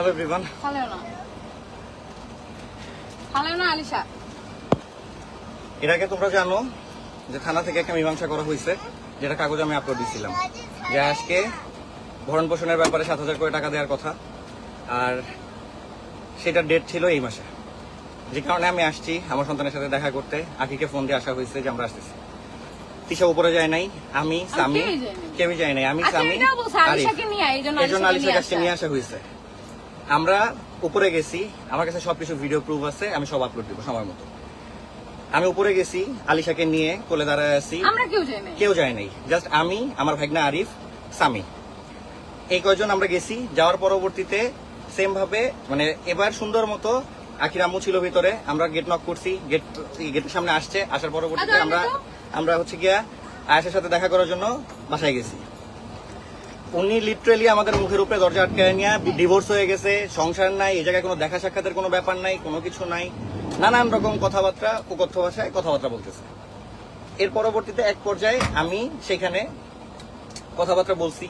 Hello everyone. Hello না আলিশা, এর আগে তোমরা জানো যে থানা থেকে একটা মীমাংসা করা হয়েছে, যেটা কাগজ আমি আপলোড দিয়েছিলাম, যে আজকে ভরণ পোষণের ব্যাপারে 7,000 করে টাকা দেওয়ার কথা, আর সেটার ডেট ছিল এই মাসে। যে কারণে আমি আসছি আমার সন্তানের সাথে দেখা করতে। আকিকে ফোন দিয়ে আসা হয়েছে যে আমরা আসতেছি। তিশা উপরে যায় নাই, আমি সামি কেউই যায় নাই, আমি সামি এই জন্য আলিশার কাছে নিয়ে আসা হয়েছে। আমরা উপরে গেছি, আমার কাছে সবকিছু ভিডিও প্রুফ আছে, আমি সব আপলোড দিব সময় মতো। আমি উপরে গেছি, আলিশাকে নিয়ে কোলে দাঁড়ায় আছি, কেউ যায় নাই, জাস্ট আমি, আমার ভাগনা আরিফ, সামি, এই কয়জন আমরা গেছি। যাওয়ার পরবর্তীতে সেম ভাবে মানে এবার সুন্দর মতো আখির আম্মু ছিল ভিতরে, আমরা গেট নক করছি, গেটের সামনে আসছে। আসার পরবর্তীতে আমরা হচ্ছে গিয়া আয়েশার সাথে দেখা করার জন্য বাসায় গেছি। উনি লিটারেলি আমাদের মুখের উপরে দরজা আটকায় নিয়ে ডিভোর্স হয়ে গেছে, সংসার নাই, এই জায়গায় কোনো দেখা সাক্ষাতের কোনো ব্যাপার নাই, কোনো কিছু নাই, নানান রকম কথাবার্তা, কুকথ্য ভাষায় কথাবার্তা বলতেছে। এর পরবর্তীতে এক পর্যায়ে আমি সেখানে কথাবার্তা বলছি,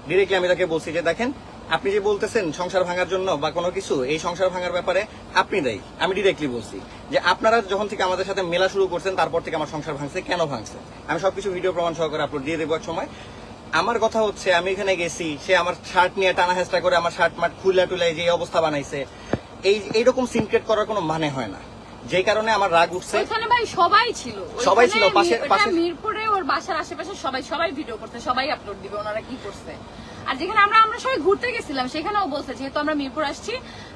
ডিরেক্টলি আমি তাকে বলছি যে দেখেন, আপনি যে বলতেছেন সংসার ভাঙার জন্য বা কোনো কিছু, এই সংসার ভাঙার ব্যাপারে আপনি দায়ী। আমি ডিরেক্টলি বলছি যে আপনারা যখন থেকে আমাদের সাথে মেলা শুরু করছেন তারপর থেকে আমার সংসার ভাঙছে, কেন ভাঙছে, আমি সবকিছু ভিডিও প্রমাণ সহকারে আপলোড দিয়ে দেবো এক সময়। আমার কথা হচ্ছে, আমি এখানে গেছি, সে আমার শার্ট নিয়ে টানা হেঁচড়া করে আমার শার্ট মাঠ খুলে টুলে যে অবস্থা বানাইছে, এইরকম সিনক্রেট করার কোনো মানে হয় না। যে কারণে আমার রাগ উঠছে। ওখানে ভাই সবাই ছিল পাশে মিরপুরে, ওর বাসার আশেপাশে সবাই ভিডিও করতে, সবাই আপলোড দিবে ওনারা কি করছে। আর যেখানে আমরা সবাই ঘুরতে গেছিলাম সেখানেও বলছে যেহেতু আমরা মিরপুর আসছি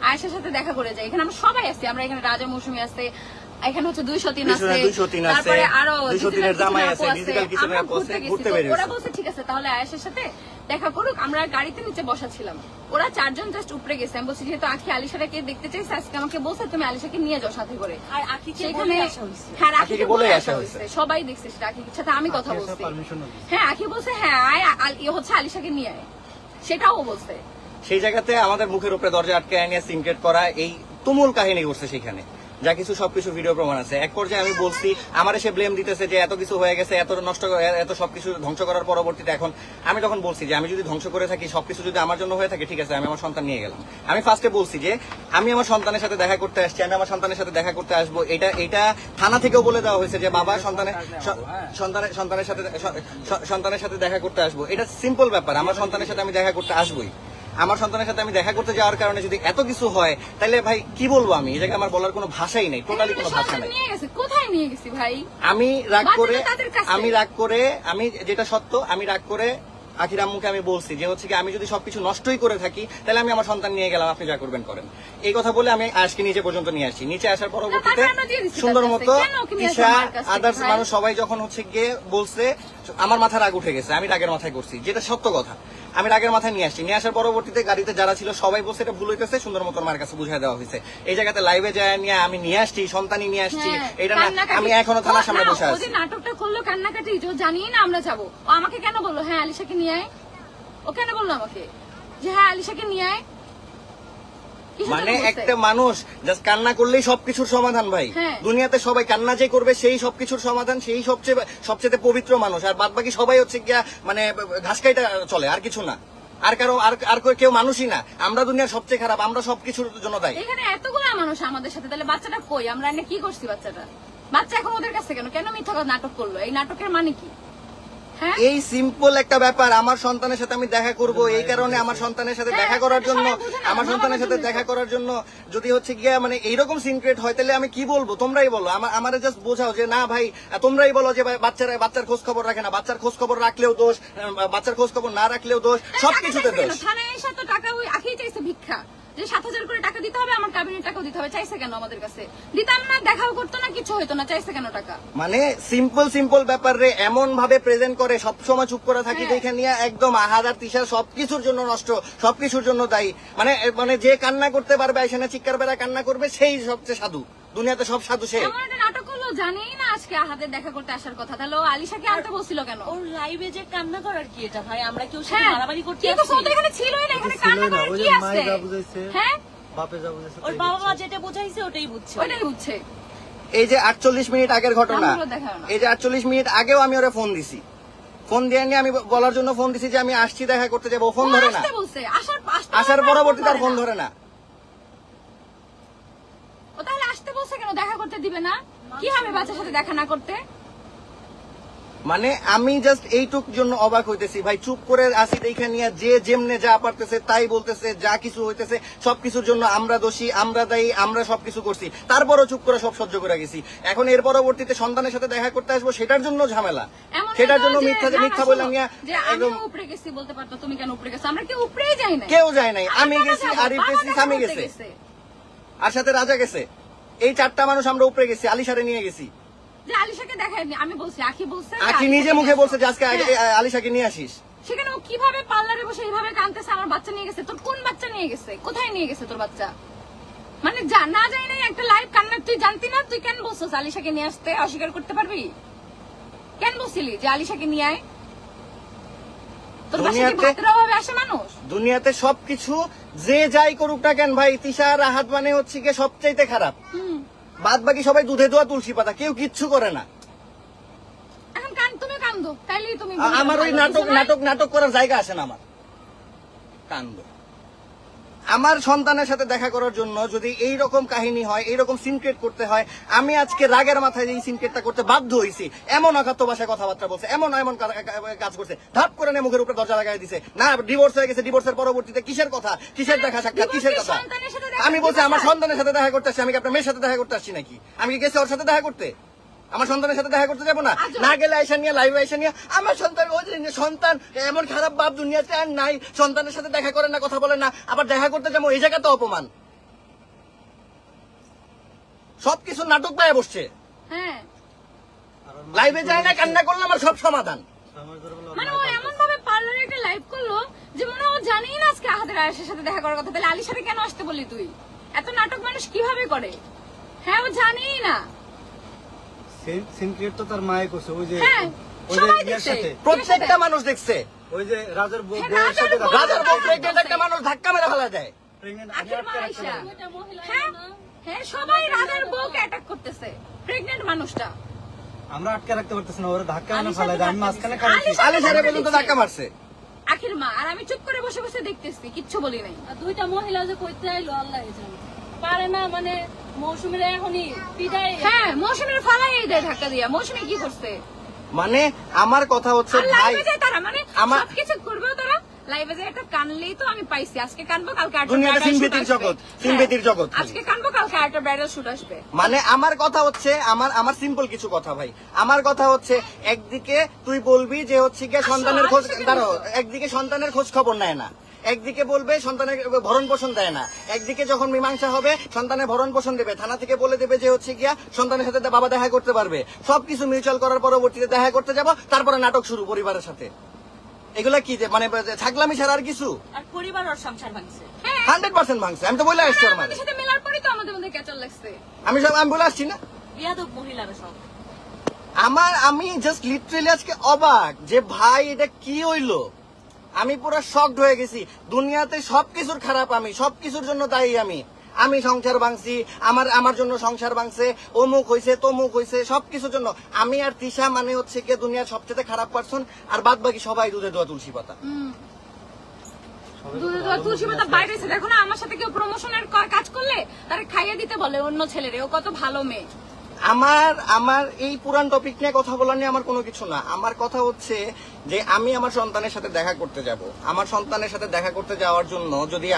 আয়েশার সাথে দেখা করে যাই। এখানে আমরা সবাই আসছি, আমরা এখানে রাজা মৌসুমী আছে, এখানে হচ্ছে 203 আছে, তারপরে আরো 203 এর জামাই আছে, ডিজিটাল কিচেন এর ঘুরতে বেরিয়েছে। ওরা বলছে ঠিক আছে তাহলে আয়েশার সাথে দেখা করুক। আমরা গাড়িতে নিচে বসা ছিলাম, ওরা 4 জন জাস্ট উপরে গেছে। আমি বলছি যেহেতু আখি আলিশাকে দেখতে চাইছে, আজকে আমাকে বলছে তুমি আলিশাকে নিয়ে যাও সাথে করে। আর আখিকে বলে আসা হয়েছে, হ্যাঁ আখিকে বলে আসা হয়েছে, সবাই দেখছে সেটা। আখির সাথে আমি কথা বলছি, হ্যাঁ আখি বলছে হ্যাঁ আয় হচ্ছে আলিশাকে নিয়ে আয়, সেটাও বলছে। সেই জায়গাতে আমাদের মুখের উপরে দরজা আটকে নিয়ে সিনক্রেট করা, এই তুমুল কাহিনী করছে সেখানে, যা কিছু সবকিছু ভিডিও প্রমাণ আছে। এক পর্যায়ে আমি বলছি, আমার এসে ব্লেম দিতেছে যে এত কিছু হয়ে গেছে, এত নষ্ট, এত সবকিছু ধ্বংস করার পরবর্তীতে এখন আমি তখন বলছি যে আমি যদি ধ্বংস করে থাকি, সবকিছু যদি আমার জন্য হয়ে থাকে, ঠিক আছে আমি আমার সন্তান নিয়ে গেলাম। আমি ফার্স্টে বলছি যে আমি আমার সন্তানের সাথে দেখা করতে আসছি, আমি আমার সন্তানের সাথে দেখা করতে আসবো। এটা থানা থেকেও বলে দেওয়া হয়েছে যে বাবা সন্তানের সাথে দেখা করতে আসবো। এটা সিম্পল ব্যাপার, আমার সন্তানের সাথে আমি দেখা করতে আসবোই। আমার সন্তানের সাথে আমি দেখা করতে যাওয়ার কারণে যদি এত কিছু হয়, তাহলে ভাই কি বলবো আমি, এই জায়গায় আমার বলার কোনো ভাষাই নেই, টোটালি কোনো ভাষা নেই। কোথায় নিয়ে গেছি ভাই? আমি রাগ করে আমি যেটা সত্য, আমি রাগ করে আখির আম্মুকে আমি বলছি যে হচ্ছে কি আমি যদি সবকিছু নষ্টই করে থাকি তাহলে আমি আমার সন্তান নিয়ে গেলাম, আপনি যা করবেন করেন। এই কথা বলে আমি আজকে নিচে পর্যন্ত নিয়ে আসছি। নিচে আসার পরবর্তীতে সুন্দর মতো ঈশা আদার্স মানুষ সবাই যখন হচ্ছে গিয়ে বলছে, আমার মাথা রাগ উঠে গেছে, আমি রাগের মাথায় করছি, যেটা সত্য কথা। আমি রাগের মাথায় নিয়ে আসছি, নিয়ে আসার পরবর্তীতে গাড়িতে যারা ছিল সবাই বলছে এটা ভুল হইতেছে, সুন্দর মতো আমার কাছে বুঝাই দেওয়া হয়েছে। এই জায়গাতে লাইভে যায় নিয়ে আমি নিয়ে আসছি, সন্তানই নিয়ে আসছি, এটা না আমি এখনো থানার সামনে বসে আছি। নাটকটা করলো কান্নাকাটি, জানি না আমরা যাবো, ও আমাকে কেন বললো হ্যাঁ আলিশাকে নিয়ে আয়, ও কেন বললো আমাকে যে হ্যাঁ আলিশাকে নিয়ে আয়? মানে একটা মানুষ জাস্ট কান্না করলেই সবকিছুর সমাধান ভাই, দুনিয়াতে সবাই কান্না যে করবে সেই সবকিছুর সমাধান, সেই সবচেয়ে পবিত্র মানুষ, আর বাদ বাকি সবাই হচ্ছে গিয়া মানে ঘাস খাইটা চলে, আর কিছু না, আর কেউ মানুষই না। আমরা দুনিয়ার সবচেয়ে খারাপ, আমরা সবকিছুর জন্য দায়ী। এখানে এতগুলো মানুষ আমাদের সাথে, তাহলে বাচ্চাটা কই? আমরা কি করছি? বাচ্চা এখন ওদের কাছে কেন মিথ্যা নাটক করলো? এই নাটকের মানে কি? এই সিম্পল একটা ব্যাপার, আমার সন্তানের সাথে আমি দেখা করব, এই কারণে আমার সন্তানের সাথে দেখা করার জন্য যদি হচ্ছে গিয়া মানে এইরকম সিনক্রেট হয়, তাহলে আমি কি বলবো? তোমরাই বলো, আমার জাস্ট বোঝাও যে না ভাই, তোমরাই বলো যে বাচ্চার খোঁজ খবর রাখে না, বাচ্চার খোঁজ খবর রাখলেও দোষ, বাচ্চার খোঁজ খবর না রাখলেও দোষ, সবকিছুতে দোষ। থানায় এসে তো টাকা ওই আখিই চাইছে ভিক্ষা, যে 7,000 করে টাকা দিতে হবে, আমার কাবিনের টাকাও দিতে হবে, চাইছে কেন আমাদের কাছে? দিতাম না, দেখাও করতো না, কিছু হইতো না, চাইছে কেন টাকা? মানে সিম্পল ব্যাপার রে এমন ভাবে প্রেজেন্ট করে, সবসময় চুপ করে থাকি দেখে নিয়ে একদম আহাদার তিশা সবকিছুর জন্য নষ্ট, সবকিছুর জন্য দায়ী। মানে যে কান্না করতে পারবে, এখানে চিৎকার বেড়া কান্না করবে, সেই সবচেয়ে সাধু, দুনিয়াতে সব সাধু সে। নাটক করলো, জানি না আজকে আহাদের দেখা করতে আসার কথা, তাহলে ও আলিশাকে আনতে বলছিল কেন? ওর লাইভে যে কান্না করার কি এটা ভাই? আমরা কেউ সাথে মারামারি করতে আসছি? কিন্তু এখানে ছিলই না, এখানে কান্না করার কি আছে? হ্যাঁ ওর বাবা মা যেটা বুঝাইছে ওটাই বুঝছে। এই যে 48 মিনিট আগের ঘটনা, এই যে 48 মিনিট আগেও আমি ওরে ফোন দিছি, ফোন দিয়ে নিয়ে আমি বলার জন্য ফোন দিছি যে আমি আসছি দেখা করতে যাবো, ফোন ও ধরে না। আসতে বলছে, আসার পরবর্তীতে আর ফোন ধরে না। ও তাহলে আসতে বলছে কেন, দেখা করতে দিবে না? কি হবে বাচ্চার সাথে দেখা না করতে? মানে আমি জাস্ট এইটুক জন্য অবাক হইতেছি ভাই, চুপ করে আসি দেখে নিয়ে যে যেমনে যা পারতেছে তাই বলতেছে, যা কিছু হইতেছে সবকিছুর জন্য আমরা দোষী, আমরা দায়ী, আমরা সবকিছু করছি, তারপরও চুপ করে সব সহ্য করে গেছি। এখন এর পরবর্তীতে সন্তানের সাথে দেখা করতে আসবো, সেটার জন্য ঝামেলা, এমন সেটার না জন্য যে- মিথ্যা না, বললাম শোনো, নিয়ে যে একদম আমিও উপরে গেছি বলতে পারতো, তুমি কেন উপরে গেছো? আমরা কি উপরেই যাই না? কেউ যায় নাই, আমি বাবা গেছি, যাবো, আরিফ বাবা গেছি, দেখা স্বামী করতে গেছে, আর সাথে রাজা গেছে। এই 4টা মানুষ আমরা উপরে গেছি, আলিশারে নিয়ে গেছি। যে আলিশাকে দেখায়নি, আমি বলছি, আখি বলছে যে আখি আলিশাকে নিজে মুখে নিয়ে বলছে যে আসো। আজকে হ্যাঁ। আলিশাকে নিয়ে আসিস। সেখানে ও কিভাবে পার্লারে বসে এইভাবে কাঁদতেছে, আমার বাচ্চা নিয়ে গেছে? তোর কোন বাচ্চা নিয়ে গেছে? কোথায় নিয়ে গেছে তোর বাচ্চা? মানে না যাই নাই একটা লাইভ কান্না, তুই জানতি না? তুই কেন বলছিস আলিশাকে নিয়ে আসতে? অস্বীকার করতে পারবি? কেন বলছিলি যে আলিশাকে নিয়ে আয়? তোর বাসায় কি দুনিয়াতে- ভাতের অভাবে আসে মানুষ? দুনিয়াতে সবকিছু যে যাই করুক না কেন ভাই, তিশা আর রাহাত মানে হচ্ছে গিয়ে সবচাইতে খারাপ। হুম। বাদ বাকি সবাই দুধে দোয়া তুলসী পাতা, কেউ কিচ্ছু করে না। এখন তুমি কান্দো, তাইলেই তুমি আমার ওই নাটক করার জায়গা আসে না আমার, কান্দো। আমার সন্তানের সাথে দেখা করার জন্য যদি এই রকম কাহিনী হয়, এই রকম সিনক্রেট করতে হয়, আমি আজকে রাগের মাথায় এই সিনক্রেটটা করতে বাধ্য হইছি। এমন অকাত্য ভাষায় কথাবার্তা বলছে, এমন কাজ করছে, ধাপ করে নিয়ে মুখের উপরে দরজা লাগাই দিছে। না ডিভোর্স হয়ে গেছে, ডিভোর্সের পরবর্তীতে কিসের কথা, কিসের দেখা সাক্ষাৎ, কিসের কথা? সন্তানের সাথে দেখা আমি বলছি করতে আমার চাই। সন্তানের সাথে দেখা করতে আসছি, আমি কি আপনার মেয়ের সাথে দেখা করতে আসছি নাকি? আমি কি গেছি ওর সাথে দেখা করতে? আমার সন্তানের সাথে দেখা করতে যাবো না? না গেলে আইসা নিয়ে লাইভ আইসা নিয়ে আমার সন্তান, ওই যে সন্তান এমন খারাপ বাপ দুনিয়াতে আর নাই, সন্তানের সাথে দেখা করে না, কথা বলে না, আবার দেখা করতে যাবো, এই জায়গা তো অপমান। সবকিছু নাটক পায়ে বসছে, হ্যাঁ, লাইভে যায় না, কান্না করলে আমার সব সমাধান। মানে ও এমন ভাবে পার্লারে একটা লাইভ করলো যে মনে হয় ও জানেই না আজকে আহাদের আয়েশের সাথে দেখা করার কথা। তাহলে আলিশারে কেন আসতে বললি তুই? এত নাটক মানুষ কিভাবে করে? হ্যাঁ, ও জানেই না। সিনক্রেট তো তার মায়ে করছে, ওই যে হ্যাঁ, ওই যে সবাই ইয়ের দেখছে। সাথে, প্রত্যেকটা মানুষ দেখছে, ওই যে রাজার বউ হ্যাঁ, বউয়ের সাথে রাজার বউ। রাজার বউ প্রেগনেন্ট একটা মানুষ ধাক্কা মেরে ফেলা যায়। প্রেগনেন্ট আখির মা আয়েশা। হ্যাঁ, হ্যাঁ, সবাই রাজার বউকে অ্যাটাক করতেছে, প্রেগনেন্ট মানুষটা। আমরা আটকে রাখতে পারতেছি না, ওরা ধাক্কা মেরে ফেলাই দেয়, আমি মাঝখানে খারাপ আলিশারে পর্যন্ত ধাক্কা মারছে। আখির মা আর আমি চুপ করে বসে বসে দেখতেছি, কিচ্ছু বলি নাই। আর দুইটা মহিলা যে কইতে আইলো আল্লাহ জানে, পারে না মানে মৌসুমীর এখনই বিদায়। হ্যাঁ, মৌসুমীর ফালাই দেয় ধাক্কা দিয়া। মৌসুমী কি করছে? মানে আমার কথা হচ্ছে আর ভাই, লাইভে যায় তারা, মানে আমার- সবকিছু করবেও তারা লাইভে যায়। একটা কানলেই তো আমি পাইছি, আজকে কানবো কালকে আরেকটা দুনিয়াতে bridal shoot সিনভেতির আসবে। জগৎ, হ্যাঁ, সিনভেতির জগৎ। আজকে কানবো কালকে আরেকটা ব্রাইডাল শুট আসবে। মানে আমার কথা হচ্ছে, আমার সিম্পল কিছু কথা ভাই, আমার কথা হচ্ছে একদিকে তুই বলবি যে হচ্ছে গিয়ে সন্তানের খোঁজ, আলিশাকে দাঁড়াও, বলছো। একদিকে সন্তানের খোঁজ খবর নেয় না, একদিকে বলবে সন্তানের ভরণ পোষণ দেয় না, একদিকে যখন মীমাংসা হবে সন্তানের ভরণ পোষণ দেবে, থানা থেকে বলে দেবে যে হচ্ছে গিয়া সন্তানের সাথে বাবা দেখা করতে পারবে, সবকিছু মিউচুয়াল করার পরবর্তীতে দেখা করতে যাব, তারপরে নাটক শুরু পরিবারের সাথে। এগুলা কি যে মানে ছাগলামি ছাড়া আর কিছু? আর পরিবার ওর সংসার ভাঙছে। হ্যাঁ, 100% ভাঙছে, আমি তো বলে আসছি ওর মানে, আমাদের সাথে মেলার পরই তো আমাদের মধ্যে ক্যাচার লাগছে। আমি বলে আসছি না। বিয়াদব মহিলারা সব। আমি জাস্ট লিটারেলি আজকে অবাক যে ভাই এটা কি হইলো, আমি পুরো শকড হয়ে গেছি। দুনিয়াতে সবকিছুর খারাপ আমি, সবকিছুর জন্য দায়ী আমি সংসার ভাঙছি, আমার জন্য সংসার ভাঙছে, অমুক হইছে তমুক হইছে, সবকিছুর জন্য আমি আর তিশা মানে হচ্ছে কি দুনিয়ার সবচেয়ে খারাপ পারসন, আর বাদ বাকি সবাই দুধে দোয়া তুলসী পাতা। দুধে দেওয়া তুলসী পাতা বাইরে এসে দেখো না, আমার সাথে কেউ প্রমোশনের কাজ করলে তারা খাইয়ে দিতে বলে অন্য ছেলেরে, ও কত ভালো মেয়ে। আমার এই পুরান টপিক নিয়ে কথা বলা নিয়ে আমার কোনো কিছু না। আমার কথা হচ্ছে যে আমি আমার সন্তানের সাথে দেখা করতে যাব, আমার সন্তানের সাথে দেখা করতে যাওয়ার জন্য যদি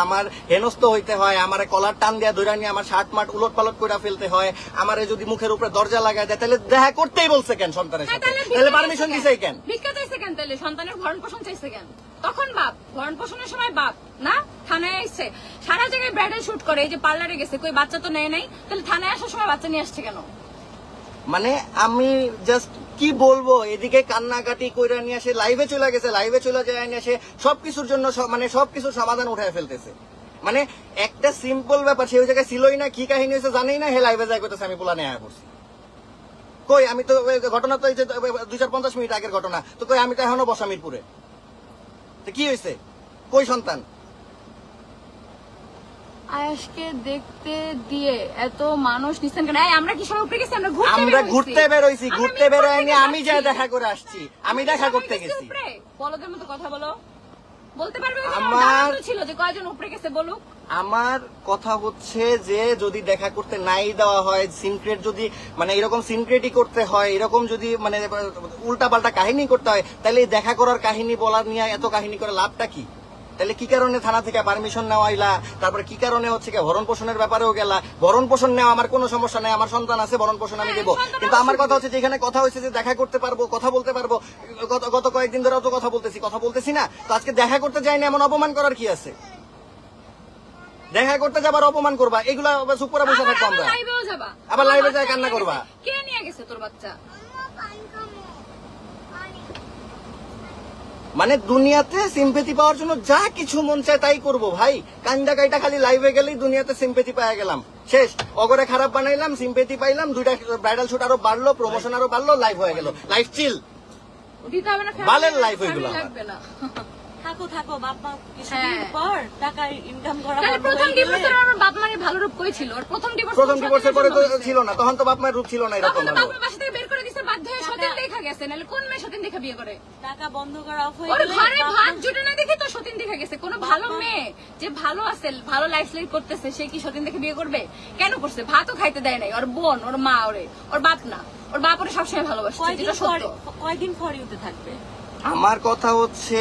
আমার হেনস্থ হইতে হয়, আমার কলার টান দেওয়া ধরে নিয়ে আমার শার্ট মাঠ উলট পালট করে ফেলতে হয়, আমার যদি মুখের উপরে দরজা লাগায় দেয়, তাহলে দেখা করতেই বলছে কেন সন্তানের হ্যাঁ, সাথে? তাহলে তাহলে ভিক্ষা পারমিশন চাইছে দিছে কেন? ভিক্ষা চাইছে কেন? তাহলে সন্তানের ভরণ পোষণ চাইছে কেন? তখন বাপ, ভরণ পোষণের সময় বাপ না, থানায় আসছে, সারা জায়গায় ব্রাইডাল শুট করে, এই যে পার্লারে গেছে, কই বাচ্চা তো নেয় নাই, তাহলে থানায় আসার সময় বাচ্চা নিয়ে আসছে কেন? মানে আমি জাস্ট কি বলবো, এদিকে কান্নাকাটি কইরা নিয়ে আসে, লাইভে চলে গেছে, লাইভে চলে যায় নিয়ে আসে, সবকিছুর জন্য মানে সবকিছুর সমাধান উঠায় ফেলতেছে। মানে একটা সিম্পল ব্যাপার, সে ওই জায়গায় ছিলই না, কি কাহিনী হয়েছে জানেই না, হে লাইভে যায় করতেছে আমি পোলা নেয়া করছি। কই আমি তো ঘটনা তো এই যে 250 মিনিট আগের ঘটনা, তো কই আমি তো এখনো বসা মিরপুরে, তো কি হয়েছে, কই সন্তান? আয়াসকে দেখতে দিয়ে এত মানুষ নিচ্ছেন কেন? এই, আমরা কি সবাই উপরে গেছি? আমরা ঘুরতে বেরোইছি, ঘুরতে বেরোয়নি, আমি যা দেখা করে আসছি, আমি দেখা করতে গেছি। উপরে বলদের মতো কথা বলো, বলতে পারবে? আমার ছিল যে কয়জন উপরে গেছে বলুক। আমার কথা হচ্ছে যে যদি দেখা করতে নাই দেওয়া হয়, সিনক্রেট যদি মানে এরকম সিনক্রেটই করতে হয়, এরকম যদি মানে উল্টা পাল্টা কাহিনী করতে হয়, তাহলে এই দেখা করার কাহিনী বলার নিয়ে এত কাহিনী করে লাভটা কি? তাহলে কি কারণে থানা থেকে পারমিশন নেওয়া হইলা? তারপরে কি কারণে হচ্ছে কি ভরণ পোষণের ব্যাপারেও গেলা? ভরণ পোষণ নেওয়া আমার কোনো সমস্যা নাই, আমার সন্তান আছে, ভরণ পোষণ আমি দেবো। কিন্তু আমার কথা হচ্ছে যেখানে কথা হয়েছে যে দেখা করতে পারবো, কথা বলতে পারবো, গত কয়েকদিন ধরেও তো কথা বলতেছি না, তো আজকে দেখা করতে যাইনি, এমন অপমান করার কি আছে? দেখা করতে যাবার অপমান করবা, এগুলা চুপ করে বসে থাকবো আমরা, আবার লাইভে যায় কান্না করবা। কে নিয়ে গেছে তোর বাচ্চা? মানে দুনিয়াতে সিম্পেথি পাওয়ার জন্য যা কিছু মন চায় তাই করবো ভাই। কান্দা কাইটা খালি লাইভে গেলেই দুনিয়াতে সিম্পেথি পাওয়া গেলাম, শেষ। অগরে খারাপ বানাইলাম, সিম্পেথি পাইলাম, 2টা ব্রাইডাল শুট আরো বাড়লো, প্রমোশন আরো বাড়লো, লাইভ হয়ে গেল, লাইফ চিল। বালের লাইফ হইগুলো লাগবে না। থাকো থাকো, বাপ মা কিছুদিন পর টাকা ইনকাম করা বন্ধ প্রথম হয়ে গেলে ডিভোর্সে আমার বাপ মায়ের ভালো রূপ কই ছিল? আর প্রথম ডিভোর্সের পরে তো ছিল না, তখন তো বাপ মায়ের রূপ ছিল না এরকম তখন তো ভালো। বাপ মা বাসা থেকে বের করে দিছে, বাধ্য হয়ে সতীন দেখা গেছে। নাহলে কোন মেয়ে সতীন দেখা বিয়ে করে? টাকা বন্ধ করা অফ হয়ে ওর গেলে ঘরে ভাত জুটে না দেখে তো সতীন দেখা গেছে। কোন ভালো মেয়ে যে ভালো আছে, ভালো লাইফ লাইফ করতেছে, সে কি সতীন দেখে বিয়ে করবে? কেন করছে? ভাতও খাইতে দেয় নাই ওর বোন, ওর মা, ওর বাপ না, ওর বাপ ওরে সবসময় ভালোবাসে, যেটা সত্য। কয়দিন ফরিউতে থাকবে? আমার কথা হচ্ছে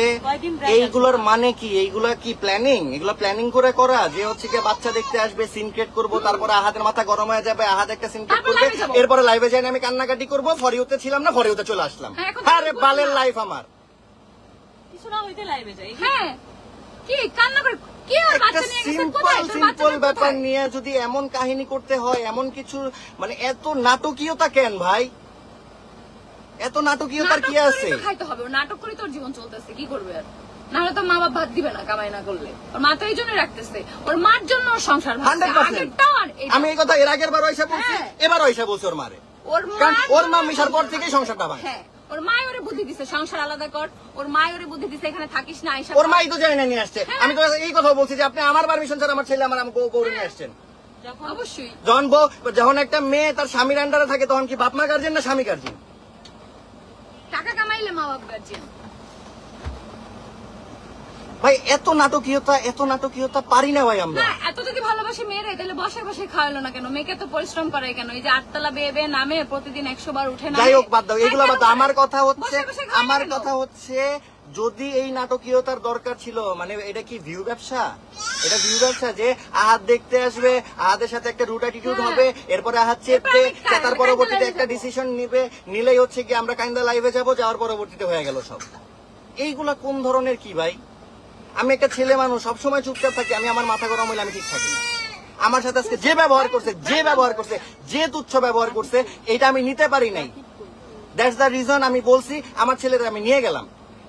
এইগুলোর মানে কি? এইগুলা কি প্ল্যানিং? এগুলো প্ল্যানিং করে করা যে হচ্ছে কি বাচ্চা দেখতে আসবে, সিনক্রেট করবো, তারপরে আহাদের মাথা গরম হয়ে যাবে, আহাদ একটা সিনক্রেট করবে, এরপরে লাইভে যাই আমি কান্নাকাটি করবো, ফরিউতে ছিলাম না, ফরিউতে চলে আসলাম। আরে বালের লাইফ আমার। কিছু না হইতে লাইভে যাই। হ্যাঁ, কি কান্না করে? কি ওর একটা বাচ্চা নিয়ে গেছে কোথায়? তোর সিম্পল বাচ্চাটা ব্যাপার কোথায়? নিয়ে যদি এমন কাহিনী করতে হয়, এমন কিছু মানে এত নাটকীয়তা কেন ভাই? এত নাটকীয়তার কি নাটক আছে? করেই তো খাইতে হবে, ওর নাটক করে তোর জীবন চলতেছে, কি করবে আর? নাহলে তো মা বাপ ভাত দিবে না কামাই না করলে। ওর মা তো এই জন্যই রাখতেছে, ওর মার জন্য ওর সংসার ভাঙছে। 100%। আগেরটাও আর এটাও। আমি এই কথা এর আগের বার এসে বলছি, হ্যাঁ। এবারও এসে বলছি ওর মারে, ওর কারণ ওর মা জন্য মিশার পর সংসার থেকেই সংসারটা ভাঙে। হ্যাঁ, ওর মা ওরে বুদ্ধি দিছে সংসার আলাদা কর, ওর মা ওরে বুদ্ধি দিছে এখানে থাকিস না, আইসা ওর মাই তো জানি না নিয়ে আসছে। আমি তো এই কথা বলছি যে আপনি আমার পারমিশন ছাড়া আমার ছেলে আমার গৌরে নিয়ে আসছেন। যখন অবশ্যই যখন একটা মেয়ে তার স্বামীর আন্ডারে থাকে তখন কি বাপ মা গার্জেন না স্বামী গার্জেন? টাকা কামাইলে মা বাপ গার্জিয়ান। ভাই এত নাটকীয়তা পারি না ভাই আমরা। না, এত যদি ভালোবাসে মেয়েরা তাহলে বসে বসে খাওয়ালো না কেন? মেয়েকে তো পরিশ্রম করায় কেন? এই যে 8 তলা বেয়ে বেয়ে নামে প্রতিদিন 100 বার উঠে নামে। যাই হোক বাদ দাও, এগুলো বাদ দাও। আমার কথা বসে বসে খাওয়ায় আমার কেন? কথা হচ্ছে যদি এই নাটকীয়তার দরকার ছিল, মানে এটা কি ভিউ ব্যবসা? এটা ভিউ ব্যবসা যে আহাদ দেখতে আসবে, আহাদের সাথে একটা রুট অ্যাটিটিউড হ্যাঁ। হবে, এরপরে আহাদ চেপবে, আমি চেতার কাইন্দা পরবর্তীতে live একটা যাবো। ডিসিশন নিলেই হচ্ছে কি আমরা কাইন্দা লাইভে যাবো, যাওয়ার পরবর্তীতে হয়ে গেল সব। এইগুলা কোন ধরনের কি ভাই? আমি একটা ছেলে মানুষ, সবসময় চুপচাপ থাকি, আমি আমার মাথা গরম হইলে আমি ঠিক থাকি না। আমার সাথে আজকে যে ব্যবহার করছে, যে তুচ্ছ ব্যবহার করছে, এটা আমি নিতে পারি নাই। দ্যাটস দ্য রিজন আমি বলছি আমার ছেলেদের আমি নিয়ে গেলাম,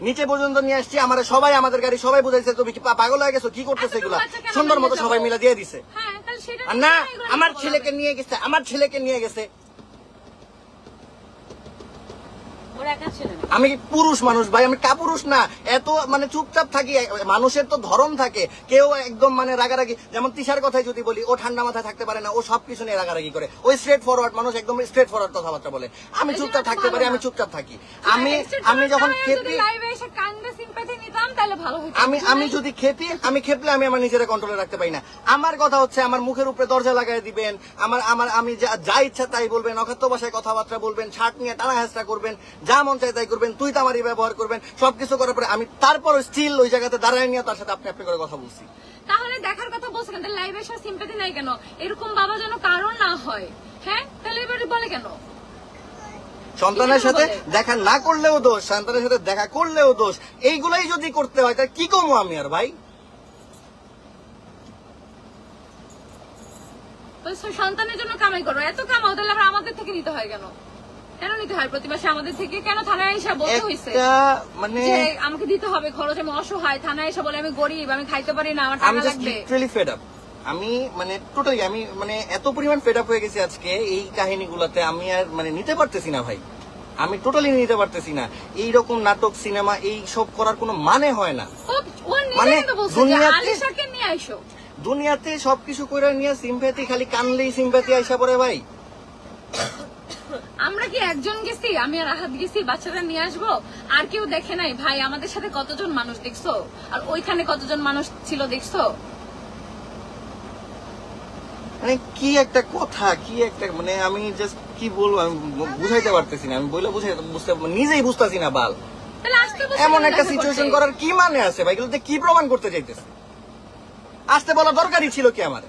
নিচে পর্যন্ত নিয়ে আসছি, আমাদের গাড়ি সবাই বুঝাইছে তুমি কি পাগল হয়ে গেছো, কি করতেছে এগুলা, সুন্দর মতো সবাই মিলে দিয়ে দিছে। হ্যাঁ, তাহলে সেটা আর না, এগুলো আমার বলা ছেলেকে নিয়ে গেছে। ওর একা ছেলে না। আমি পুরুষ মানুষ ভাই, আমি কাপুরুষ না। এত মানে চুপচাপ থাকি, মানুষের তো ধরন থাকে, কেউ একদম মানে রাগারাগি, যেমন তিশার কথাই যদি বলি, ও ঠান্ডা মাথায় থাকতে পারে না, ও সবকিছু নিয়ে রাগারাগি করে, ওই স্ট্রেট ফরওয়ার্ড মানুষ, একদম স্ট্রেট ফরওয়ার্ড কথাবার্তা বলে। আমি চুপচাপ থাকতে পারি, আমি চুপচাপ থাকি। আমি যখন খেপি, লাইভে এসে কান্দে সিম্পাথি নিতাম তাহলে ভালো হতো। আমি যদি খেপলে আমি আমার নিজের কন্ট্রোলে রাখতে পারি না। আমার কথা হচ্ছে আমার মুখের উপরে দরজা লাগাই দিবেন, আমি যা ইচ্ছা তাই বলবেন, অখাদ্য ভাষায় কথাবার্তা বলবেন, শার্ট নিয়ে টানা হেঁচড়া করবেন, যা মন চায় তাই করবেন, তুই তো আমারই ব্যবহার করবেন, সবকিছু করার পরে আমি তারপর স্টিল ওই জায়গাতে দাঁড়ায় নিয়ে তার সাথে আপনি করে কথা বলছি। তাহলে দেখার কথা বলছে কেন? লাইভে এসে সিম্পাথি নাই কেন? এরকম বাবা যেন কারণ না হয়। হ্যাঁ, তাহলে এবারে বলে কেন? সন্তানের সাথে দেখা না করলেও দোষ, সন্তানের সাথে দেখা করলেও দোষ, এইগুলাই যদি করতে হয় তাহলে কি কমো আমি আর ভাই? সন্তানের জন্য কামাই করো, এত কামাও, তাহলে আবার আমাদের থেকে নিতে হয় কেন? কেন নিতে হয় প্রতি মাসে আমাদের থেকে? কেন থানায় এসে বলতে হয়েছে মানে যে আমাকে দিতে হবে খরচ, আমি অসহায়? থানায় এসে বলে আমি গরিব, আমি খাইতে পারি না, আমার টাকা লাগবে। আমি মানে টোটালি আমি মানে এত পরিমাণ ফেড আপ হয়ে গেছি আজকে এই কাহিনীগুলোতে, আমি আর মানে নিতে পারতেছি না ভাই, আমি টোটালি নিতে পারতেছি না। এইরকম নাটক সিনেমা এই সব করার কোনো মানে হয় না। ও নিজে মানে কিন্তু বলছে যে দুনিয়াতে- আলিশাকে নিয়ে আইসো। দুনিয়াতে সবকিছু করে নিয়ে সিম্প্যাথি, খালি কানলেই সিম্প্যাথি আইসা পড়ে ভাই। আমরা কি একজন গেছি, আমি আর রাহাত গেছি বাচ্চারা নিয়ে আসবো, আর কেউ দেখে নাই ভাই? আমাদের সাথে কতজন মানুষ দেখছো, আর ওইখানে কতজন মানুষ ছিল দেখছো? মানে কি একটা কথা, কি একটা মানে আমি জাস্ট কি বলবো, আমি বুঝাইতে পারতেছি না, আমি বলে নিজেই বুঝতেছি না বাল। তাহলে আসতে বলছে এমন কেন একটা দেখা সিচুয়েশন করতে? করার কি মানে আছে ভাই? এগুলোতে কি প্রমাণ করতে চাইতেছে? আসতে বলা দরকারই ছিল কি আমার?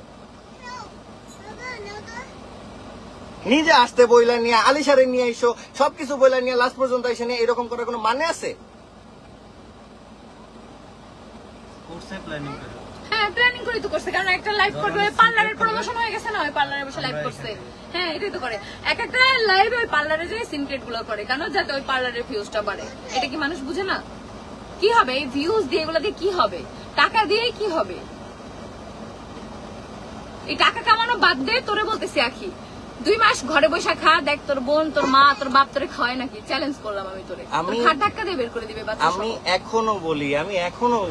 নিজে আসতে বইলা নিয়ে, আলিশারে নিয়ে এসো, সবকিছু বইলা নিয়ে লাস্ট পর্যন্ত এসে নিয়ে এরকম করার কোনো মানে আছে? করছে প্ল্যানিং করে। হ্যাঁ প্ল্যানিং করে তো করছে, কারণ একটা লাইভ করবে, পার্লারের প্রমোশন হয়ে গেছে না, ওই পার্লারে বসে লাইভ করছে। হ্যাঁ এটাই তো করে, এক একটা লাইভে ওই পার্লারে যে সিনক্রেট গুলো করে, কেন? যাতে ওই পার্লারের ভিউজটা বাড়ে। এটা কি মানুষ বুঝে না? কি হবে এই ভিউজ দিয়ে, এগুলো দিয়ে কি হবে? টাকা দিয়েই কি হবে? এই টাকা কামানো বাদ দে, তোরে বলতেছি আখি, 2 মাস ঘরে বসে খা, দেখ তোর বোন, তোর মা, তোর বাপ তোরে খাওয়ায় নাকি। চ্যালেঞ্জ করলাম আমি তোরে, খাট ধাক্কা দিয়ে বের করে দিবে বাচ্চা। আমি এখনো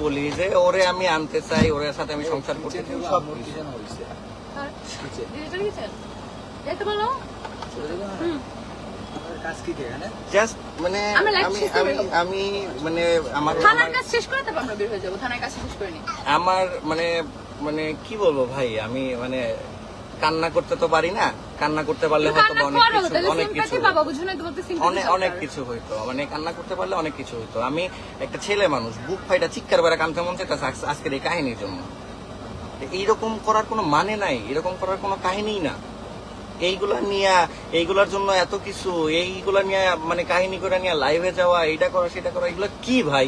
বলি যে ওরে আমি আনতে চাই, ওর সাথে আমি সংসার করতে চাই, সব যেতে বলো। জাস্ট মানে আমরা live শেষ করে দেবো। আমি মানে আমার থানার কাজ শেষ করে তারপর আমরা বের হয়ে যাবো, থানার কাজ শেষ করে নি। আমার মানে মানে কি বলবো ভাই, আমি মানে কান্না করতে তো পারি না, কান্না করতে পারলে হয়তো অনেক কিছু বাবা বুঝো না, তোমার তো sympathy অনেক কিছু হইতো, মানে কান্না করতে পারলে অনেক কিছু হইতো। আমি একটা ছেলে মানুষ, বুক ফাইটা চিৎকার করে কানতে মন চাইতেছে আজকের এই কাহিনীর জন্য। এইরকম করার কোনো মানে নাই, এরকম করার কোনো কাহিনী না। এইগুলার জন্য এত কিছু, এইগুলা নিয়ে মানে কাহিনী করে নিয়ে লাইভে যাওয়া, এইটা করা সেটা করা, এগুলো কি ভাই?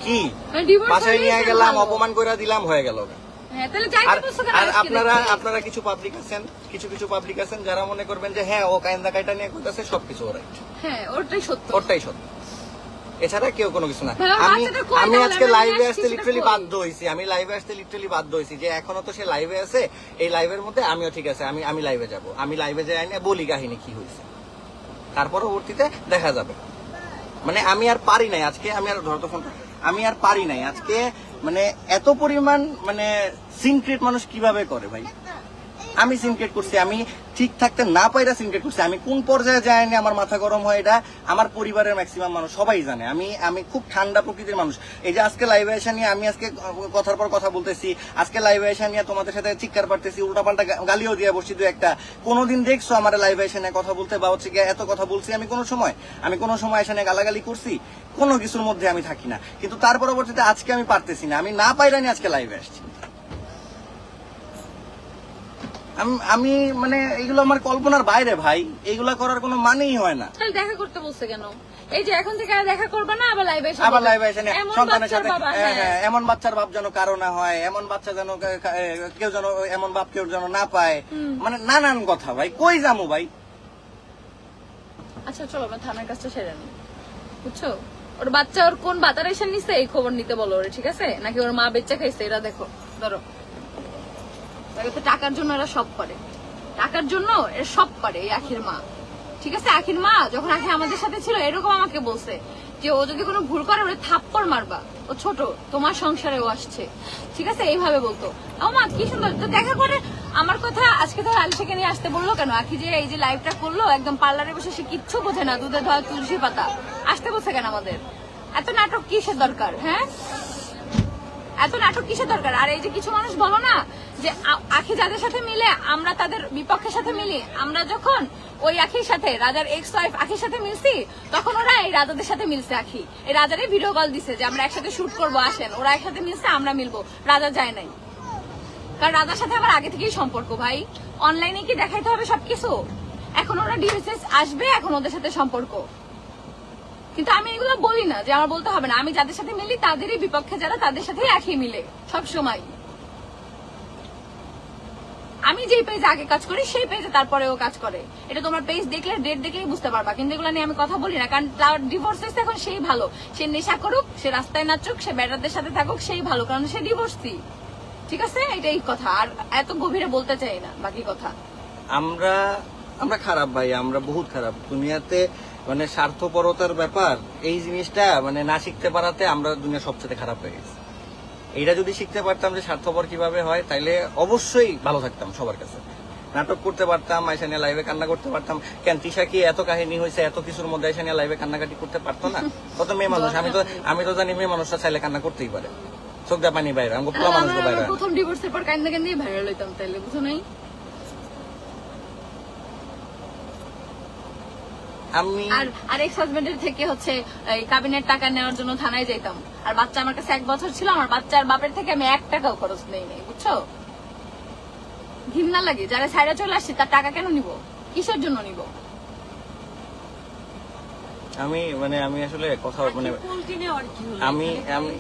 কি বাসায় নিয়ে গেলাম, অপমান করে দিলাম, হয়ে গেল। হ্যাঁ তাহলে যাইতে বলছো কেন? আর আপনারা কিছু পাবলিক আছেন যারা মনে করবেন যে হ্যাঁ ও কাইন্দা কাইটা নিয়ে কইতাছে, সবকিছু রাইট। হ্যাঁ ওটাই সত্য, ওটাই সত্য, এছাড়া কেউ কোনো কিছু না। হ্যাঁ, বাচ্চাদের কই আমি তাহলে? আজকে আমি লাইভে নিয়ে আসতে আসছি, লিটারালি সেটা কই? বাধ্য হইছি যে এখনো তো সে লাইভে আছে, এই লাইভের মধ্যে আমিও ঠিক আছে, আমি লাইভে যাব, আমি লাইভে যাই না, বলি কাহিনী কি হয়েছে, তার পরবর্তীতে দেখা যাবে। মানে আমি আর পারি নাই আজকে, আমি আর পারি নাই আজকে, মানে এত পরিমাণ মানে সিনক্রেট মানুষ কিভাবে করে ভাই? আমি সিনক্রেট করছি, আমি ঠিক থাকতে না পাইরা সিনক্রেট করছি। আমি কোন পর্যায়ে যাইনি, আমার মাথা গরম হয়, এটা আমার পরিবারের ম্যাক্সিমাম মানুষ সবাই জানে। আমি খুব ঠান্ডা প্রকৃতির মানুষ। এই যে আজকে লাইভে এসে নিয়ে আমি আজকে কথার পর কথা বলতেছি, আজকে লাইভে এসে নিয়ে তোমাদের সাথে চিৎকার পারতেছি, উল্টাপাল্টা গালিও দিয়ে বসছি দু একটা। কোনোদিন দেখছো আমার লাইভে এসে নিয়ে কথা বলতে, বা হচ্ছে এত কথা বলছি আমি কোনো সময় এসে নিয়ে গালাগালি করছি? কোনো কিছুর মধ্যে আমি থাকি না, কিন্তু তার পরবর্তীতে আজকে আমি পারতেছি না, আমি না পাইরানি আজকে লাইভে আসছি। আমি মানে এগুলো আমার কল্পনার বাইরে ভাই, এগুলা করার কোনো মানেই হয় না। তাহলে দেখা করতে বলছে কেন? এই যে এখন থেকে আর দেখা করবে না, আবার লাইভে এসে এমন সন্তানের সাথে এমন বাচ্চার বাপ যেন কারো না হয়, এমন বাচ্চা যেন কেউ যেন এমন বাপ কেউ যেন না পায়, মানে নানান কথা ভাই। কই যামু ভাই? আচ্ছা চলো আমরা থানার কাজটা সেরে নিই, বুঝছো? ওর বাচ্চা ওর কোন বাতারেশন নিছে এই খবর নিতে বলো ওরে, ঠিক আছে? নাকি ওর মা বেচ্চা খাইছে, এরা দেখো। ধরো টাকার জন্য এরা সব করে, টাকার জন্য এরা সব করে। এই আখির মা, ঠিক আছে? আখির মা যখন আখি আমাদের সাথে ছিল এরকম আমাকে বলছে যে ও যদি কোনো ভুল করে ওরে থাপ্পড় মারবা, ও ছোট, তোমার সংসারে ও আসছে, ঠিক আছে? এইভাবে বলতো। ও মা কি সুন্দর তো দেখা করে। আমার কথা আজকে ধর আলিশাকে নিয়ে আসতে বললো কেন? আখি যে এই যে লাইভটা করলো, একদম পার্লারে বসে সে কিচ্ছু বোঝে না, দুধে ধোয়া তুলসী পাতা, আসতে বলছে কেন আমাদের? এত নাটক কিসের দরকার? হ্যাঁ এত নাটক কিসের দরকার? আর এই যে কিছু মানুষ বলো না যে আখি যাদের সাথে মিলে আমরা তাদের বিপক্ষের সাথে মিলি, আমরা যখন ওই আখির সাথে রাজার এক্স ওয়াইফ আখির সাথে মিলছি, তখন ওরা এই রাজাদের সাথে মিলছে। আখি এই রাজারে ভিডিও কল দিছে যে আমরা একসাথে শুট করবো, আসেন। ওরা একসাথে মিলছে, আমরা মিলবো, রাজা যায় নাই। কারণ রাজার সাথে আবার আগে থেকেই সম্পর্ক ভাই, অনলাইনে কি দেখাইতে হবে সবকিছু? এখন ওরা ডিএসএস আসবে, এখন ওদের সাথে সম্পর্ক। কিন্তু আমি এগুলো বলি না যে আমার বলতে হবে না, আমি যাদের সাথে মিলি তাদেরই বিপক্ষে যারা, তাদের সাথেই একই মিলে সব সময়। আমি যেই পেজে আগে কাজ করি সেই পেজে তারপরেও কাজ করে, এটা তোমার পেজ দেখলে ডেট দেখলেই বুঝতে পারবা। কিন্তু এগুলো নিয়ে আমি কথা বলি না, কারণ তার ডিভোর্স হয়েছে, এখন সেই ভালো। সে নেশা করুক, সে রাস্তায় নাচুক, সে বেটারদের সাথে থাকুক, সেই ভালো, কারণ সে ডিভোর্সি, ঠিক আছে? এটাই কথা, আর এত গভীরে বলতে চাই না বাকি কথা। আমরা খারাপ ভাই, আমরা বহুত খারাপ দুনিয়াতে। মানে স্বার্থপরতার ব্যাপার, এই জিনিসটা মানে না শিখতে পারাতে আমরা দুনিয়া সবচেয়ে খারাপ হয়ে গেছি। এইটা যদি শিখতে পারতাম যে স্বার্থপর কিভাবে হয়, তাইলে অবশ্যই ভালো থাকতাম সবার কাছে। নাটক করতে পারতাম, আয়সা নিয়ে লাইভে কান্না করতে পারতাম। কেন তিশা কি এত কাহিনী হয়েছে, এত কিছুর মধ্যে আয়সা নিয়ে লাইভে কান্নাকাটি করতে পারতো না? কত মেয়ে মানুষ, আমি তো জানি মেয়ে মানুষরা চাইলে কান্না করতেই পারে, চোখ দা পানি বাইরে, আমি পোলা মানুষ বাইরে। প্রথম ডিভোর্সের পর কান্দে কান্দে ভাইরাল হইতাম, তাইলে বুঝো নাই? আমি আর এক্স হাজবেন্ডের থেকে হচ্ছে এই কাবিনের টাকা নেওয়ার জন্য থানায় যাইতাম। আর বাচ্চা আমার কাছে 1 বছর ছিল, আমার বাচ্চার বাপের থেকে আমি 1 টাকাও খরচ নেই, বুঝছো? ঘৃণা লাগে, যারা ছাইরা চলে আসছে তার টাকা কেন নিব, কিসের জন্য নিব? আমি আসলে কথা মানে পোল্ট্রি নেওয়ার কি হলো? আমি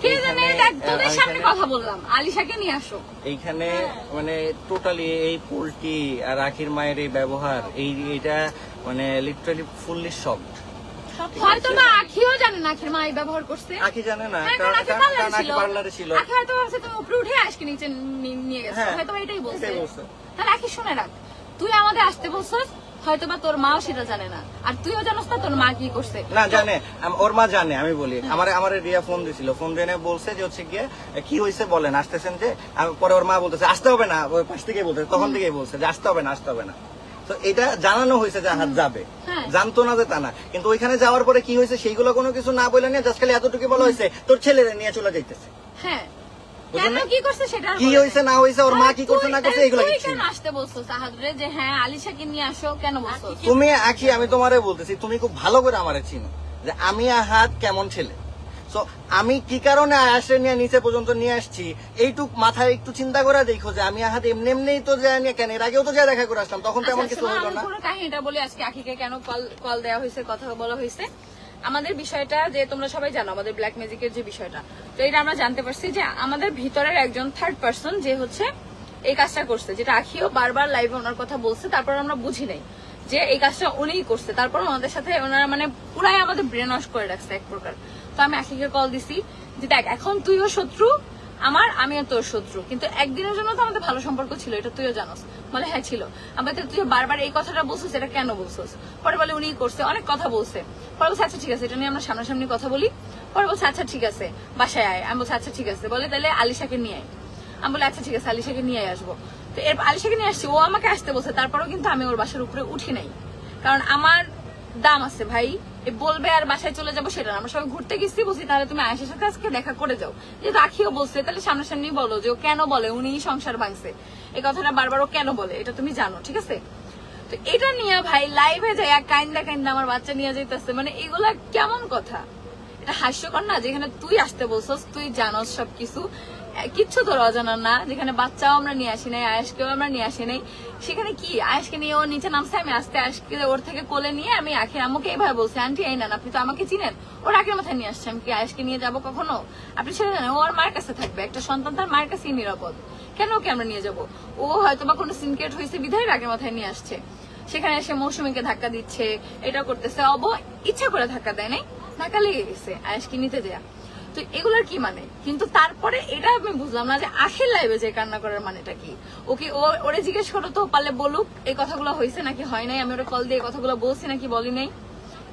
কে জানে, এইখানে- দেখ, তোদের সামনে কথা বললাম, আলিশাকে নিয়ে আসো। এইখানে মানে টোটালি এই পোল্ট্রি আর আখির মায়ের এই ব্যবহার, এইটা মানে লিটারালি ফুললি শকড। হয়তো বা আখিও জানে না আখির মা এই ব্যবহার করছে। আখি জানে না, হ্যাঁ, কারণ আখি পার্লারে ছিল। আখি হয়তো ভাবছে তুমি উপরে উঠে আজকে নিচে নিয়ে গেছো, হ্যাঁ, হয়তো এটাই বলছে। এটাই বলছে। তাহলে আখি শুনে রাখ, তুই আমাদের আসতে বলছিস, হয়তো বা তোর মাও সেটা জানে না, আর তুইও জানোস না তোর মা কি করছে। না জানে, ওর মা জানে। আমি বলি, আমার রিয়া ফোন দিছিল, ফোন দিয়ে বলছে যে হচ্ছে গিয়ে কি হয়েছে বলেন, আসতেছেন যে? পরে ওর মা বলতেছে আসতে হবে না, ওই পাশ থেকেই বলতেছে, তখন থেকেই বলছে যে আসতে হবে না। তো এটা জানানো হয়েছে যে হাত যাবে, হ্যাঁ। জানতো না যে তা না। কিন্তু ওইখানে যাওয়ার পরে কি হয়েছে সেইগুলো কোনো কিছু না বলে নিয়ে জাস্ট খালি এতটুকু বলা হয়েছে তোর ছেলেরে নিয়ে চলে যাইতেছে। হ্যাঁ, বুঝলেন কেন না? কি করছে সেটা আর কি বলে হয়েছে নাই। না হয়েছে, ওর মা কি করছে না করছে এগুলো তুই কিছু কেন না। আসতে বলছিস আহাদরে যে হ্যাঁ আলিশাকে নিয়ে আসো, কেন বলছিস? তুমি আখি, আমি তোমারে বলতেছি, তুমি খুব ভালো করে আমারে চিনো যে আমি আহাত কেমন ছেলে। সো আমি কি কারণে আয়াসে নিয়ে নিচে পর্যন্ত নিয়ে আসছি, এইটুক মাথায় একটু চিন্তা করে দেখো যে আমি আহাত এমনিই তো যায় নিয়ে কেন, এর আগেও তো যা দেখা করে আসলাম, তখন তো এমন আচ্ছা, কিছু শোনো, হইলো আমি না। পুরো কাহিনীটা বলি আজকে আখিকে কেন কল দেওয়া হয়েছে, কথা বলা হয়েছে। আমাদের বিষয়টা যে তোমরা সবাই জানো, আমাদের ব্ল্যাক ম্যাজিকের যে বিষয়টা, তো এটা আমরা জানতে পারছি যে আমাদের ভিতরের একজন থার্ড পার্সন যে হচ্ছে এই কাজটা করছে, যেটা আখিও বারবার লাইভে ওনার কথা বলছে, তারপর আমরা বুঝি নাই যে এই কাজটা উনিই করছে। তারপর ওনাদের সাথে ওনারা মানে পুরাই আমাদের ব্রেন ওয়াশ করে রাখছে এক প্রকার। তো আমি আখিকে কল দিছি যে দেখ, এখন তুইও শত্রু আমার, আমিও তোর শত্রু, কিন্তু একদিনের জন্য তো আমাদের ভালো সম্পর্ক ছিল, এটা তুইও জানোস। বলে হ্যাঁ ছিল। আমাদের তুই বারবার এই কথাটা বলছিস, এটা কেন বলছিস? পরে বলে উনি করছে, অনেক কথা বলছে। পরে বলছে আচ্ছা ঠিক আছে, এটা নিয়ে আমরা সামনাসামনি কথা বলি। পরে বলছে আচ্ছা ঠিক আছে, বাসায় আয়। আমি বলছি আচ্ছা ঠিক আছে। বলে তাহলে আলিশাকে নিয়ে আয়। আমি বলি আচ্ছা ঠিক আছে, আলিশাকে নিয়ে আসবো। তো এর আলিশাকে নিয়ে আসছি, ও আমাকে আসতে বলছে, তারপরেও কিন্তু আমি ওর বাসার উপরে উঠি নাই, কারণ আমার দাম আছে ভাই। বলবে আর বাসায় চলে যাবো সেটা না, আমরা সবাই ঘুরতে গেছি, বলছি তাহলে তুমি আয়েশার সাথে আজকে দেখা করে যাও, যেহেতু আখিও বলছে, তাহলে সামনাসামনি বলো যে ও কেন বলে উনি সংসার ভাঙছে, এই কথাটা বারবার ও কেন বলে, এটা তুমি জানো, ঠিক আছে? তো এটা নিয়ে ভাই লাইভে যায় কাইন্দা কাইন্দা আমার বাচ্চা নিয়ে যাইতেছে, মানে এগুলা কেমন কথা? এটা হাস্যকর না? যেখানে তুই আসতে বলছস, তুই জানোস সবকিছু, কিচ্ছু তোর অজানা না, যেখানে বাচ্চাও আমরা নিয়ে আসি নাই, আয়েশকেও আমরা নিয়ে আসি নাই, সেখানে কি আয়েশকে নিয়ে ও নিচে নামছে, আমি আসতে আয়েশকে ওর থেকে কোলে নিয়ে আমি আখির আম্মুকে এইভাবে বলছি, আন্টি এই নেন, আপনি তো আমাকে চিনেন, ওর আখির মাথায় নিয়ে আসছে, আমি কি আয়েশকে নিয়ে যাবো কখনো? আপনি ছেড়ে জানেন, ও ওর মায়ের কাছে থাকবে, একটা সন্তান তার মায়ের কাছেই নিরাপদ, কেন ওকে আমরা নিয়ে যাবো? ও হয়তো বা কোনো সিনক্রেট হয়েছে বিধায় আগের মাথায় নিয়ে আসছে, সেখানে এসে মৌসুমীকে ধাক্কা দিচ্ছে, এটা করতেছে, ইচ্ছা করে ধাক্কা দেয় নাই, ধাক্কা লেগে গেছে আয়েশকে নিতে দেয়া। তো এগুলোর কি মানে? কিন্তু তারপরে এটা আমি বুঝলাম না যে আখির লাইভে যে কান্না করার মানেটা কি। ওকে ওরে জিজ্ঞেস করো তো, পারলে বলুক এই কথাগুলো হয়েছে নাকি হয় নাই, আমি ওরা কল দিয়ে কথাগুলো বলছি নাকি বলি নাই,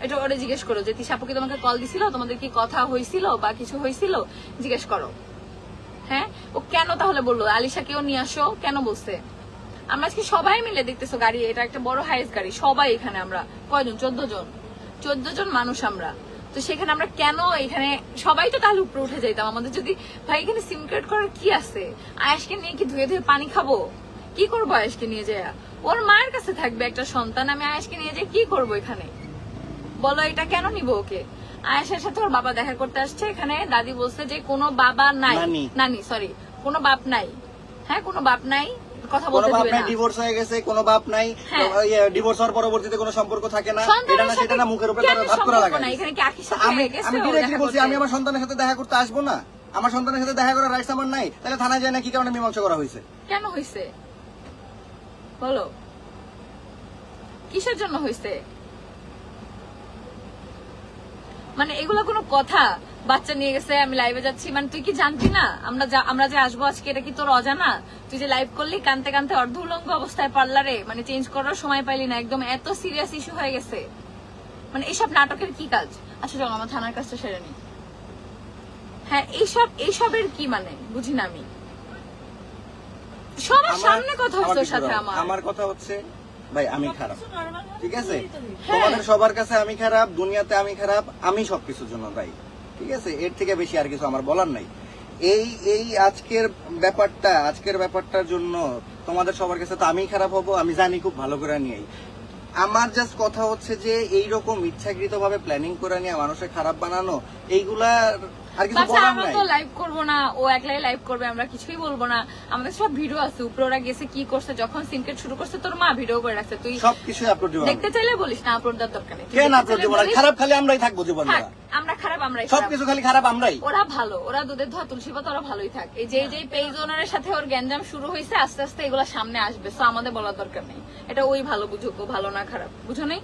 এটা ওরে জিজ্ঞেস করো যে তিশাপু কি তোমাকে কল দিছিল, তোমাদের কি কথা হয়েছিল বা কিছু হয়েছিল, জিজ্ঞেস করো। হ্যাঁ, ও কেন তাহলে বললো আলিশাকেও নিয়ে আসো, কেন বলছে? আমরা আজকে সবাই মিলে দেখতেছো গাড়ি, এটা একটা বড় হাইস গাড়ি, সবাই এখানে আমরা কয়জন, 14 জন মানুষ আমরা, তো সেখানে আমরা কেন এখানে সবাই তো তাহলে উপরে উঠে যাইতাম। আমাদের যদি ভাই এখানে সিম কার্ড করার কি আছে? আয়েশকে নিয়ে কি ধুয়ে ধুয়ে পানি খাবো? কি করবো আয়েশকে নিয়ে যায়? ওর মায়ের কাছে থাকবে একটা সন্তান, আমি আয়েশকে নিয়ে যাই কি করবো এখানে? বলো এটা কেন নিবো ওকে? আয়েশার সাথে ওর বাবা দেখা করতে আসছে, এখানে দাদি বলছে যে কোনো বাবা নাই, নানি সরি, কোনো বাপ নাই। হ্যাঁ, কোনো বাপ নাই, কথা বলতে দিবে না, ডিভোর্স হয়ে গেছে, কোনো বাপ নাই, ডিভোর্স হওয়ার পরবর্তীতে কোনো সম্পর্ক থাকে না, এটা না সেটা না, মুখের উপরে ভাব করা লাগে না। এখানে কি আখির সাথে আমি ডিরেক্টলি বলছি, আমি আমার সন্তানের সাথে দেখা করতে আসবো না, আমার সন্তানের সাথে দেখা করার রাইটস আমার নাই, তাহলে থানায় যায় না কি কারণে মীমাংসা করা হয়েছে? কেন হয়েছে বলো, কিসের জন্য হয়েছে? মানে এগুলা কোনো কথা? বাচ্চা নিয়ে গেছে, আমি লাইভে যাচ্ছি, মানে তুই কি জানতি না আমরা যে আসবো আজকে, এটা কি তোর অজানা? তুই যে লাইভ করলি কানতে কানতে অর্ধ উলঙ্গ অবস্থায় পার্লারে, মানে চেঞ্জ করার সময় পাইলি না, একদম এত সিরিয়াস ইস্যু হয়ে গেছে, মানে এসব নাটকের কি কাজ? আচ্ছা চলো আমার থানার কাজটা সেরে নি। হ্যাঁ এইসবের কি মানে বুঝি না আমি। সবার সামনে কথা হচ্ছে ওর সাথে আমার কথা হচ্ছে ভাই আমি খারাপ, ঠিক আছে? তোমাদের সবার কাছে আমি খারাপ, দুনিয়াতে আমি খারাপ, আমি সবকিছুর জন্য দায়ী, ঠিক আছে? এর থেকে বেশি আর কিছু আমার বলার নাই। এই আজকের ব্যাপারটার জন্য তোমাদের সবার কাছে তো আমি খারাপ হব, আমি জানি খুব ভালো করে নিয়েই। আমার জাস্ট কথা হচ্ছে যে এইরকম ইচ্ছাকৃত ভাবে প্ল্যানিং করে নিয়ে মানুষের খারাপ বানানো, এইগুলা আর কিছু বাচ্চা বলার আমরা নাই। তো লাইভ করবো না, ও একলাই লাইভ করবে, আমরা কিছুই বলবো না। আমাদের সব ভিডিও আছে উপরে, ওরা গেছে কি করছে, যখন সিনকেট শুরু করছে তোর মা ভিডিও করে রাখছে, তুই সবকিছু আপলোড দিব। দেখতে চাইলে বলিস না, আপলোড দেওয়ার দরকার নেই। কেন আপলোড দিব না? খারাপ খালি আমরাই থাকবো জীবন থাক, আমরা খারাপ আমরাই খারাপ। সবকিছু খালি খারাপ আমরাই। ওরা ভালো, ওরা দুধের ধোয়া তুলসী পাতা, ওরা ভালোই থাক। এই যে পেজ ওনারের সাথে ওর গ্যাঞ্জাম শুরু হয়েছে, আস্তে আস্তে এগুলা সামনে আসবে, তো আমাদের বলার দরকার নেই। এটা ওই ভালো বুঝুক, ও ভালো না খারাপ, বুঝো নেই?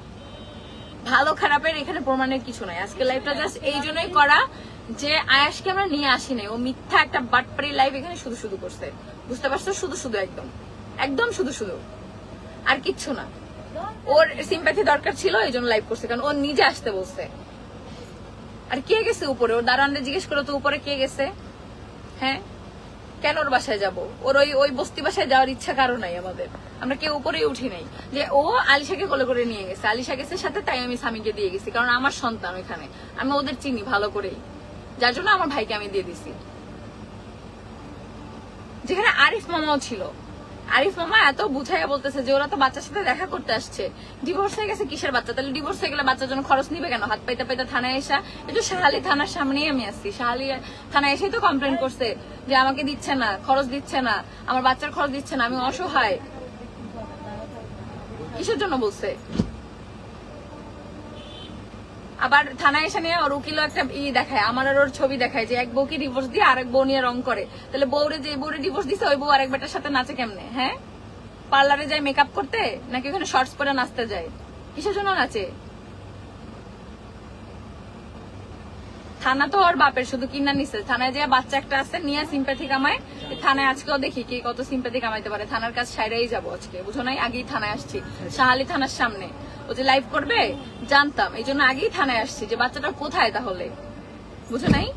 ভালো খারাপের এখানে প্রমাণের কিছু নাই। আজকে লাইভটা জাস্ট এই জন্যই করা যে আয়াসকে আমরা নিয়ে আসি নাই, ও মিথ্যা একটা বাটপারি লাইভ এখানে শুধু শুধু করছে, বুঝতে পারছো? শুধু শুধু একদম শুধু শুধু, আর কিচ্ছু না। ওর সিম্প্যাথি দরকার ছিল, এই জন্য লাইভ করছে, কারণ ও নিজে আসতে বলছে। আর কে গেছে উপরে? ওর দারোয়ানদের জিজ্ঞেস করো তো উপরে কে গেছে। হ্যাঁ, কেন ওর বাসায় যাবো? ওর ওই বস্তি বাসায় যাওয়ার ইচ্ছা কারো নাই আমাদের, আমরা কেউ উপরেই উঠি নাই। যে ও আলিশাকে কোলে করে নিয়ে গেছে, আলিশা গেছে সাথে, তাই আমি স্বামীকে দিয়ে গেছি, কারণ আমার সন্তান ওইখানে, আমি ওদের চিনি ভালো করেই, যার জন্য আমার ভাইকে আমি দিয়ে দিছি। যেখানে আরিফ মামাও ছিল, আরিফ মামা এত বুঝাইয়া বলতেছে যে ওরা তো বাচ্চার সাথে দেখা করতে আসছে, ডিভোর্স হয়ে গেছে, কিসের বাচ্চা? তাহলে ডিভোর্স হয়ে গেলে বাচ্চার জন্য খরচ নিবে কেন? হাত পাইতে পাইতে থানায় এসা, এই তো শাহালি থানার সামনেই আমি আসছি, শাহালি থানায় এসেই তো কমপ্লেন করছে যে আমাকে দিচ্ছে না, খরচ দিচ্ছে না, আমার বাচ্চার খরচ দিচ্ছে না, আমি অসহায়। কিসের জন্য বলছে? আবার থানায় এসে নিয়ে ওর উকিলও একটা দেখায়, আমার আর ওর ছবি দেখায় যে এক বউকে ডিভোর্স দিয়ে আরেক বউ নিয়ে রং করে। তাহলে যে বউরে ডিভোর্স দিছে ওই বউ আরেক বেটার সাথে নাচে কেমনে? হ্যাঁ, পার্লারে যায় মেকআপ করতে, নাকি ওখানে শর্টস পরে নাচতে যায়? কিসের জন্য নাচে? থানা তো ওর বাপের, শুধু কিনা নিছে। থানায় যে বাচ্চা একটা আছে নিয়ে সিম্প্যাথি কামায়, থানায় আজকেও দেখি কে কত সিম্প্যাথি কামাইতে পারে। থানার কাজ সাইডেই যাবো আজকে, বুঝো নাই? আগেই থানায় আসছি, শাহালি থানার সামনে। ও যে লাইভ করবে জানতাম, এই জন্য আগেই থানায় আসছি যে বাচ্চাটা কোথায় তাহলে, বুঝো নাই?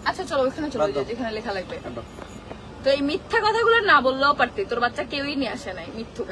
আচ্ছা চলো ওইখানে চলো, যেখানে লেখা লাগবে। তো এই মিথ্যা কথাগুলো না বললেও পারতি, তোর বাচ্চা কেউই নিয়ে আসে নাই, মিথ্যুক।